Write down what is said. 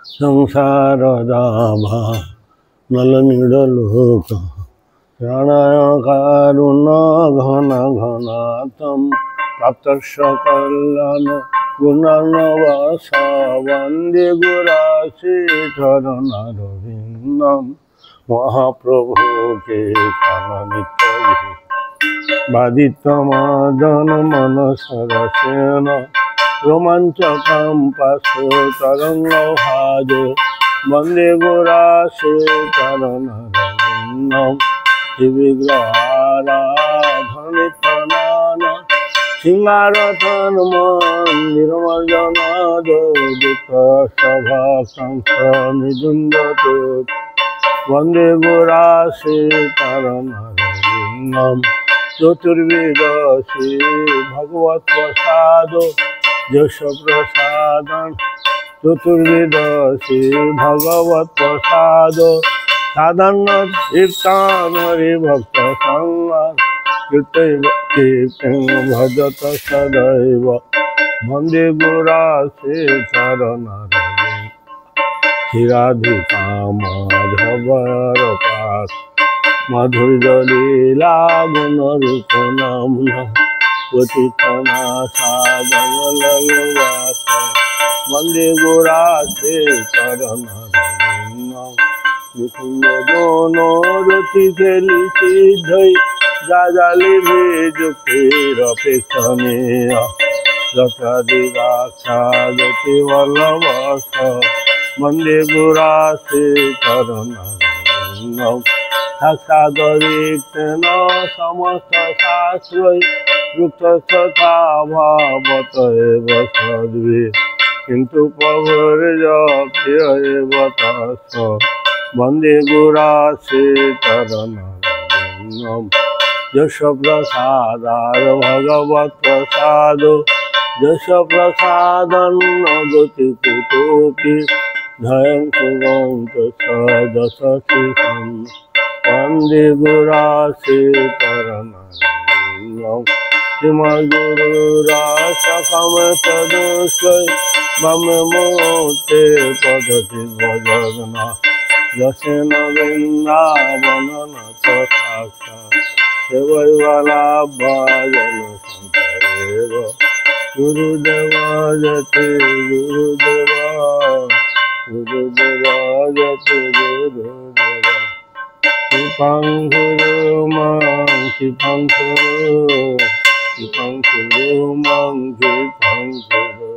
संसार दाभा नलनिडलोक प्राणाय कारुण घन घनातम प्राप्तस्य कल्याण गुणानवासा वंदे गुरासी चरणारविंदम महाप्रभु के काननित्य बाधितमादन मनसरसेन रोमांचकं पशु तरंगभाज वंदे गुरासी चरणारविंदम श्रीविग्रहाराधनितनाना सिंहारथन मंदिरमर्जनादुत सभा निजुंदतु वंदे गुरासी चरणारविंदम चतुर्वेदसी भगवत प्रसाद यश प्रसादन चतुर्वेदसी भगवत प्रसाद साधन कीर्तन हरि भक्त संग कीर्तन भजत सदैव वंदे गुरासी चरणारविंदम श्रीराधिका माधवर पास माधुर्य लीला गुण रूप नामना पतितना साधनलवास वंदे गुरासी चरणारविंदम मुकुंद दोनो रति खेली सिद्धि जाजाली भेजुखेर अपेक्षणीय रथादिगाक्षागति वल्लभस वंदे गुरासी चरणारविंदम साक्षादरिक्तेन समस्त शास्त्र युक्त तथा भावत एव सद्भि किंतु प्रभुर्प्रिय एव तस्य वंदे गुरासी चरणारविंदम यश प्रसादार भगवत प्रसाद यश प्रसादन्न गति कुतोपि धयं सुगंत सदसि वंदे गुरासी चरणारविंदम श्रीमद्गुरुरासकम तदुष्वै मम मोते पदति भजना दशेन वृंदावन तथा सेवैवाला भजन संतरेव गुरुदेव जति गुरुदेव जति गुरुदेव कृपां कुरु मां कृपां कुरु मां कृपां कुरु